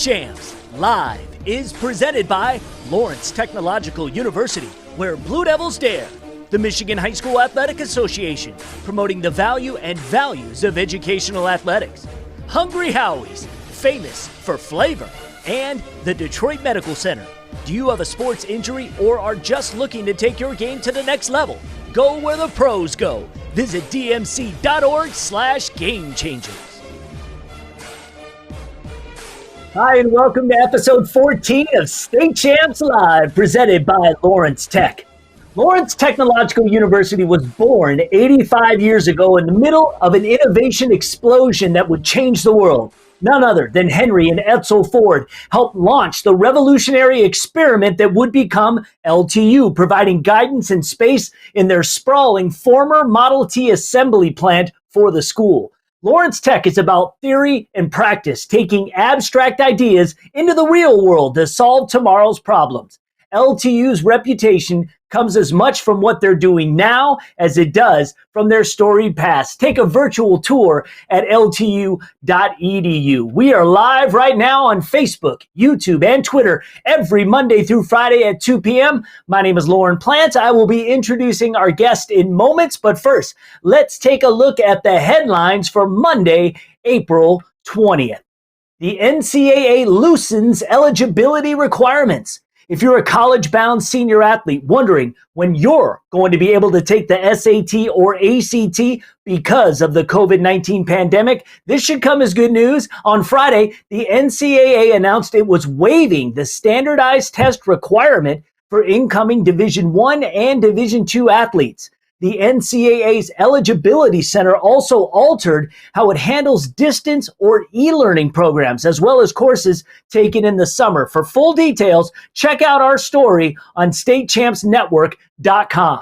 CHAMPS Live is presented by Lawrence Technological University, where Blue Devils dare. The Michigan High School Athletic Association, promoting the value and values of educational athletics. Hungry Howie's, famous for flavor. And the Detroit Medical Center. Do you have a sports injury or are just looking to take your game to the next level? Go where the pros go. Visit dmc.org/gamechangers. Hi, and welcome to episode 14 of State Champs Live, presented by Lawrence Tech. Lawrence Technological University was born 85 years ago in the middle of an innovation explosion that would change the world. None other than Henry and Edsel Ford helped launch the revolutionary experiment that would become LTU, providing guidance and space in their sprawling former Model T assembly plant for the school. Lawrence Tech is about theory and practice, taking abstract ideas into the real world to solve tomorrow's problems. LTU's reputation comes as much from what they're doing now as it does from their storied past. Take a virtual tour at ltu.edu. We are live right now on Facebook, YouTube, and Twitter every Monday through Friday at 2 p.m. My name is Lauren Plant. I will be introducing our guest in moments, but first, let's take a look at the headlines for Monday, April 20th. The NCAA loosens eligibility requirements. If you're a college-bound senior athlete wondering when you're going to be able to take the SAT or ACT because of the COVID-19 pandemic, this should come as good news. On Friday, the NCAA announced it was waiving the standardized test requirement for incoming Division I and Division II athletes. The NCAA's Eligibility Center also altered how it handles distance or e-learning programs, as well as courses taken in the summer. For full details, check out our story on statechampsnetwork.com.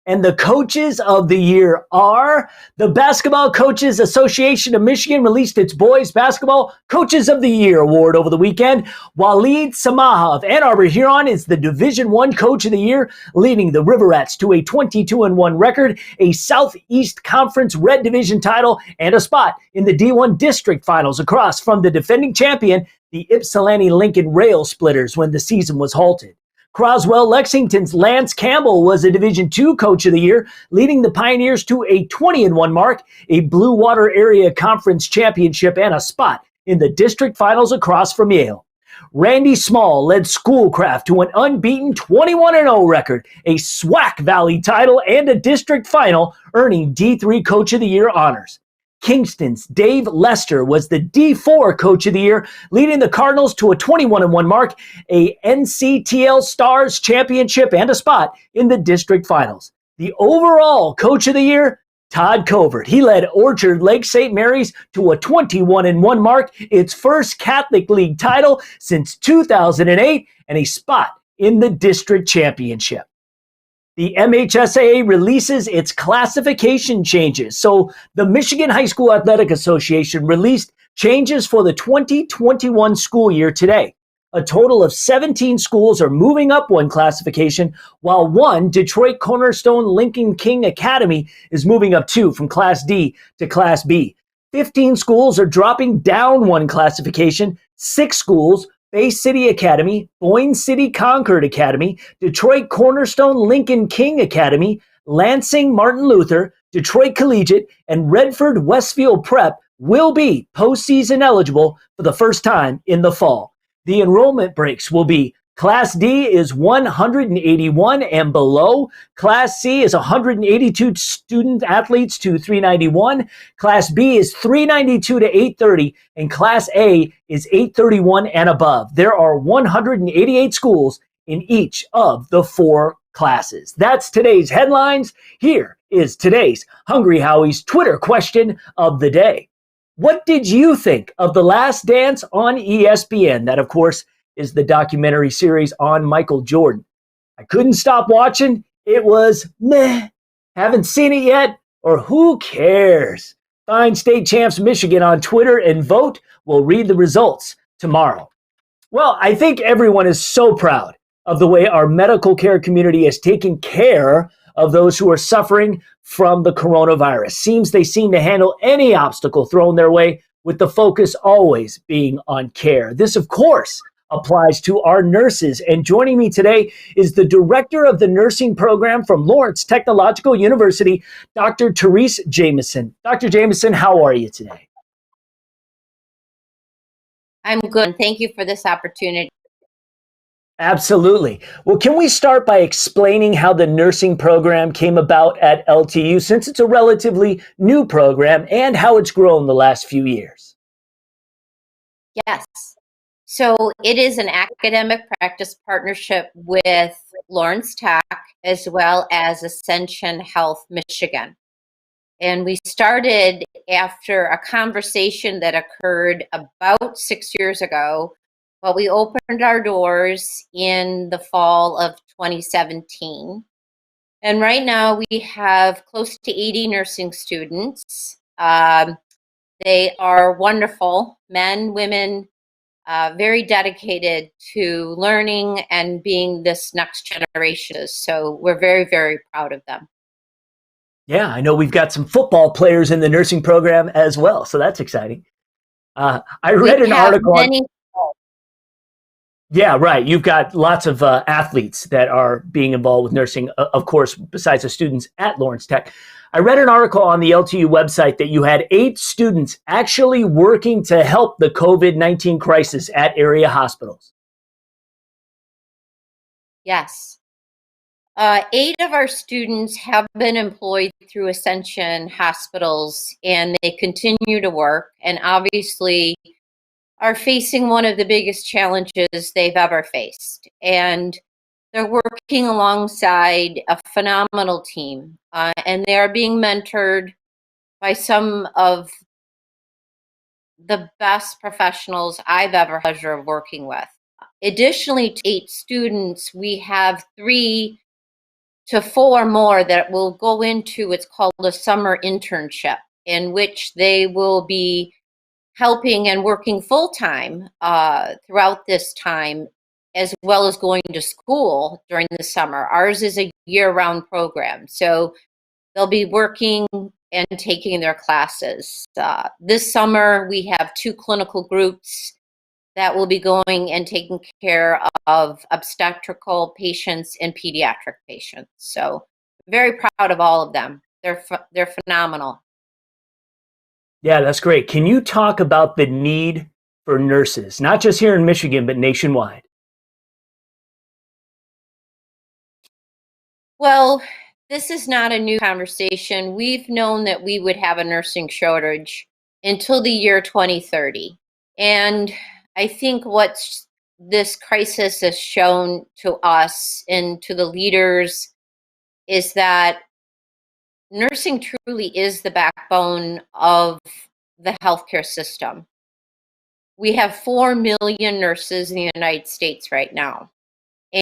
And the coaches of the year are the Basketball Coaches Association of Michigan released its Boys Basketball Coaches of the Year award over the weekend. Waleed Samaha of Ann Arbor Huron is the Division I Coach of the Year, leading the Riverettes to a 22-1 record, a Southeast Conference Red Division title, and a spot in the D1 District Finals across from the defending champion, the Ypsilanti Lincoln Rail Splitters, when the season was halted. Croswell Lexington's Lance Campbell was a Division II Coach of the Year, leading the Pioneers to a 20-1 mark, a Blue Water Area Conference Championship, and a spot in the District Finals across from Yale. Randy Small led Schoolcraft to an unbeaten 21-0 record, a SWAC Valley title, and a District Final, earning D3 Coach of the Year honors. Kingston's Dave Lester was the D4 Coach of the Year, leading the Cardinals to a 21-1 mark, a NCTL Stars Championship, and a spot in the District Finals. The overall Coach of the Year, Todd Covert. He led Orchard Lake St. Mary's to a 21-1 mark, its first Catholic League title since 2008, and a spot in the District Championship. The MHSAA releases its classification changes. So the Michigan High School Athletic Association released changes for the 2021 school year today. A total of 17 schools are moving up one classification, while one, Detroit Cornerstone Lincoln King Academy, is moving up two from Class D to Class B. 15 schools are dropping down one classification. 6 schools, Bay City Academy, Boyne City Concord Academy, Detroit Cornerstone Lincoln King Academy, Lansing Martin Luther, Detroit Collegiate, and Redford Westfield Prep will be postseason eligible for the first time in the fall. The enrollment breaks will be Class D is 181 and below. Class C is 182 student athletes to 391. Class B is 392 to 830. And Class A is 831 and above. There are 188 schools in each of the 4 classes. That's today's headlines. Here is today's Hungry Howie's Twitter question of the day. What did you think of The Last Dance on ESPN? That, of course, is the documentary series on Michael Jordan. I couldn't stop watching. It was meh. Haven't seen it yet, or who cares? Find State Champs Michigan on Twitter and vote. We'll read the results tomorrow. Well, I think everyone is so proud of the way our medical care community has taken care of those who are suffering from the coronavirus. They seem to handle any obstacle thrown their way with the focus always being on care. This, of course, applies to our nurses. And joining me today is the director of the nursing program from Lawrence Technological University, Dr. Therese Jamison. Dr. Jamison, how are you today? I'm good. Thank you for this opportunity. Absolutely. Well, can we start by explaining how the nursing program came about at LTU, since it's a relatively new program, and how it's grown the last few years? Yes. So it is an academic practice partnership with Lawrence Tech as well as Ascension Health Michigan. And we started after a conversation that occurred about 6 years ago, but we opened our doors in the fall of 2017. And right now we have close to 80 nursing students. They are wonderful men, women, very dedicated to learning and being this next generation. So we're very, very proud of them. Yeah, I know we've got some football players in the nursing program as well, so that's exciting. I read We an have article many. Yeah, right. You've got lots of athletes that are being involved with nursing, of course, besides the students at Lawrence Tech. I read an article on the LTU website that you had 8 students actually working to help the COVID-19 crisis at area hospitals. Yes. 8 of our students have been employed through Ascension hospitals, and they continue to work, and obviously are facing one of the biggest challenges they've ever faced. And they're working alongside a phenomenal team, and they are being mentored by some of the best professionals I've ever had the pleasure of working with. Additionally, to 8 students, we have 3 to 4 more that will go into what's called a summer internship, in which they will be helping and working full-time throughout this time, as well as going to school during the summer. Ours is a year-round program, so they'll be working and taking their classes. This summer, we have 2 clinical groups that will be going and taking care of obstetrical patients and pediatric patients. So very proud of all of them. They're phenomenal. Yeah, that's great. Can you talk about the need for nurses, not just here in Michigan, but nationwide? Well, this is not a new conversation. We've known that we would have a nursing shortage until the year 2030. And I think what this crisis has shown to us and to the leaders is that nursing truly is the backbone of the healthcare system. We have 4 million nurses in the United States right now,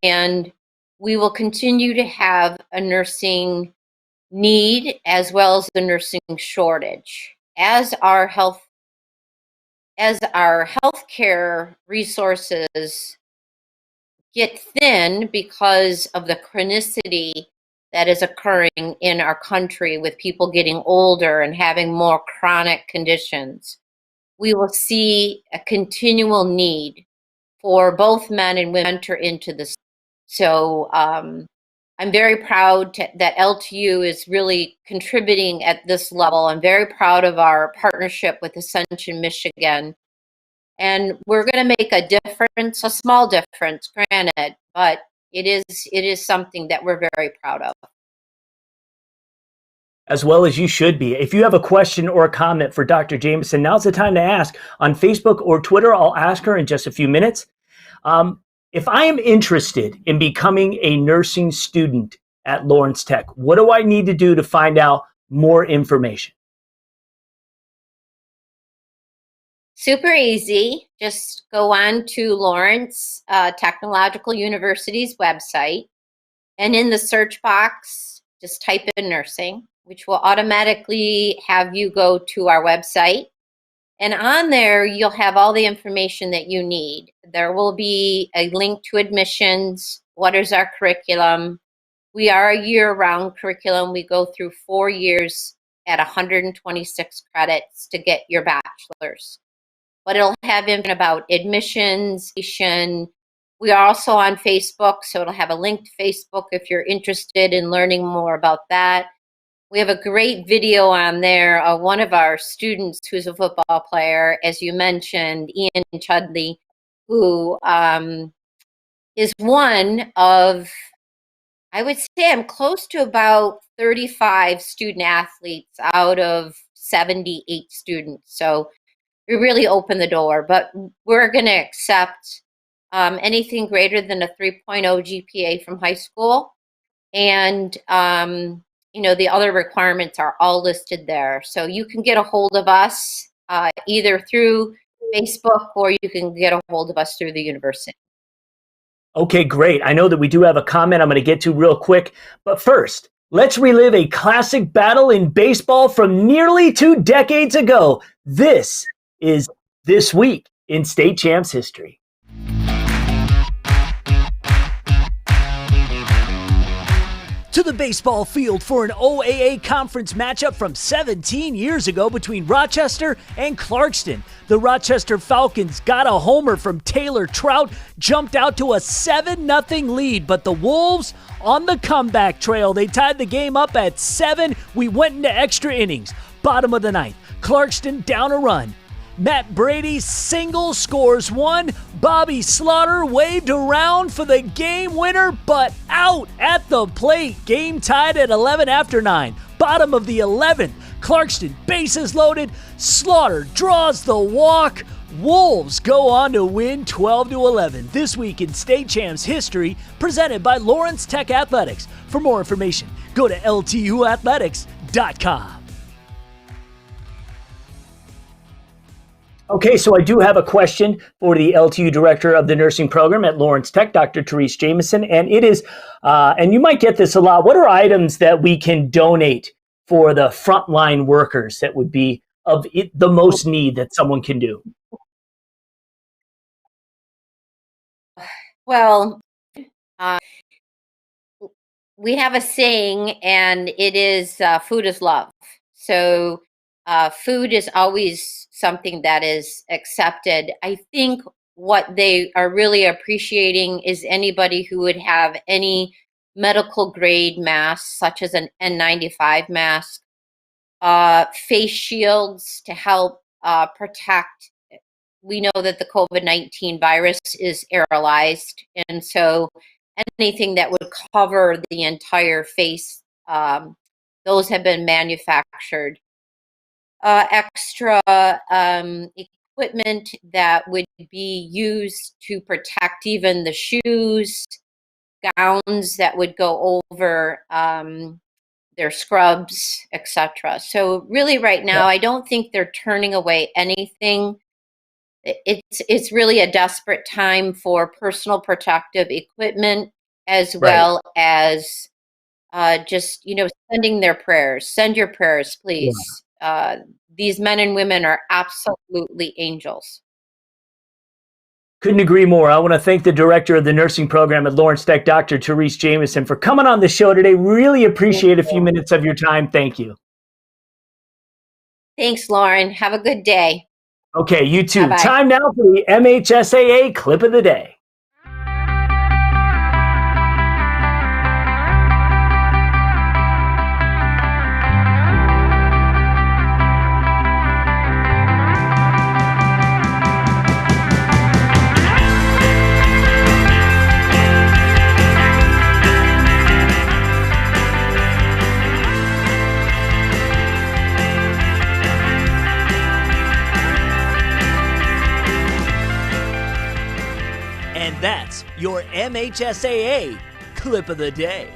and we will continue to have a nursing need as well as the nursing shortage. As our healthcare resources get thin because of the chronicity that is occurring in our country with people getting older and having more chronic conditions, we will see a continual need for both men and women to enter into this. So I'm very proud that LTU is really contributing at this level. I'm very proud of our partnership with Ascension Michigan. And we're going to make a difference, a small difference, granted, but it is something that we're very proud of. As well as you should be. If you have a question or a comment for Dr. Jamison, now's the time to ask. On Facebook or Twitter, I'll ask her in just a few minutes. If I am interested in becoming a nursing student at Lawrence Tech, what do I need to do to find out more information? Super easy. Just go on to Lawrence Technological University's website, and in the search box, just type in nursing, which will automatically have you go to our website. And on there, you'll have all the information that you need. There will be a link to admissions. What is our curriculum? We are a year-round curriculum. We go through 4 years at 126 credits to get your bachelor's. But it'll have information about admissions. We are also on Facebook, so it'll have a link to Facebook if you're interested in learning more about that. We have a great video on there of one of our students who's a football player, as you mentioned, Ian Chudley, who is one of, I would say I'm close to about 35 student athletes out of 78 students. So we really opened the door, but we're going to accept anything greater than a 3.0 GPA from high school. And, the other requirements are all listed there. So you can get a hold of us either through Facebook or you can get a hold of us through the university. Okay, great. I know that we do have a comment I'm going to get to real quick. But first, let's relive a classic battle in baseball from nearly 2 decades ago. This is This Week in State Champs History. To the baseball field for an OAA conference matchup from 17 years ago between Rochester and Clarkston. The Rochester Falcons got a homer from Taylor Trout, jumped out to a 7-0 lead, but the Wolves on the comeback trail. They tied the game up at 7. We went into extra innings. Bottom of the ninth, Clarkston down a run. Matt Brady single scores 1. Bobby Slaughter waved around for the game winner, but out at the plate. Game tied at 11 after 9. Bottom of the 11th, Clarkston bases loaded. Slaughter draws the walk. Wolves go on to win 12-11. This Week in State Champs History, presented by Lawrence Tech Athletics. For more information, go to ltuathletics.com. Okay, so I do have a question for the LTU director of the nursing program at Lawrence Tech, Dr. Therese Jamison, and it is, and you might get this a lot, what are items that we can donate for the frontline workers that would be of the most need that someone can do? Well, we have a saying, and it is food is love. So food is always something that is accepted. I think what they are really appreciating is anybody who would have any medical grade mask, such as an N95 mask, face shields to help protect. We know that the COVID-19 virus is aerolized, and so anything that would cover the entire face, those have been manufactured. Extra equipment that would be used to protect even the shoes, gowns that would go over their scrubs, etc. So really right now, I don't think they're turning away anything. It's really a desperate time for personal protective equipment as well as just, sending their prayers. Send your prayers, please. These men and women are absolutely angels. Couldn't agree more. I want to thank the director of the nursing program at Lawrence Tech, Dr. Therese Jamison, for coming on the show today. Really appreciate a few minutes of your time. Thank you. Thanks, Lauren. Have a good day. Okay, you too. Bye-bye. Time now for the MHSAA Clip of the Day. And that's your MHSAA Clip of the Day.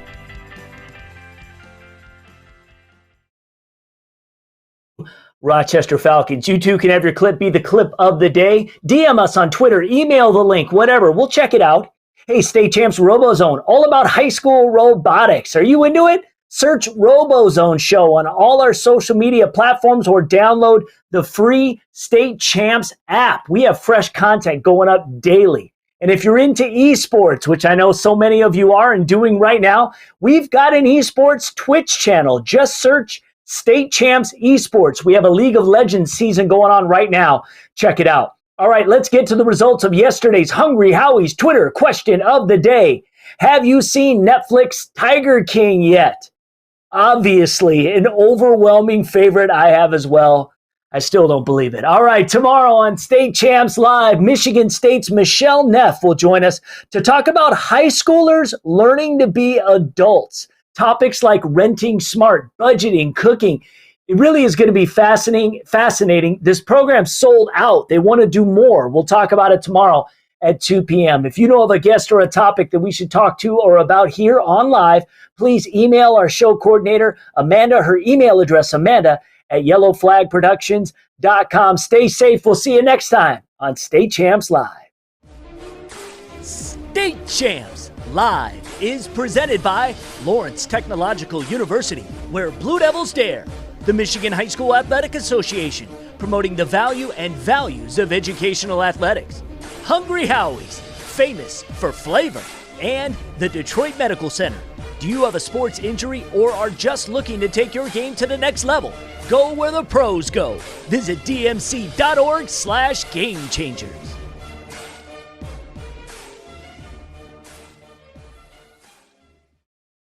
Rochester Falcons, you too can have your clip be the clip of the day. DM us on Twitter, email the link, whatever. We'll check it out. Hey, State Champs RoboZone, all about high school robotics. Are you into it? Search RoboZone Show on all our social media platforms or download the free State Champs app. We have fresh content going up daily. And if you're into esports, which I know so many of you are and doing right now, we've got an esports Twitch channel. Just search State Champs Esports. We have a League of Legends season going on right now. Check it out. All right, let's get to the results of yesterday's Hungry Howie's Twitter question of the day. Have you seen Netflix Tiger King yet? Obviously, an overwhelming favorite. I have as well. I still don't believe it. All right, tomorrow on State Champs Live, Michigan State's Michelle Neff will join us to talk about high schoolers learning to be adults. Topics like renting smart, budgeting, cooking. It really is going to be fascinating. This program's sold out. They want to do more. We'll talk about it tomorrow at 2 p.m. If you know of a guest or a topic that we should talk to or about here on live, please email our show coordinator, Amanda. Her email address, amanda@yellowflagproductions.com. Stay safe. We'll see you next time on State Champs Live. State Champs Live is presented by Lawrence Technological University, where Blue Devils dare. The Michigan High School Athletic Association, promoting the value and values of educational athletics. Hungry Howie's, famous for flavor. And the Detroit Medical Center. Do you have a sports injury or are just looking to take your game to the next level? Go where the pros go. Visit dmc.org/gamechangers.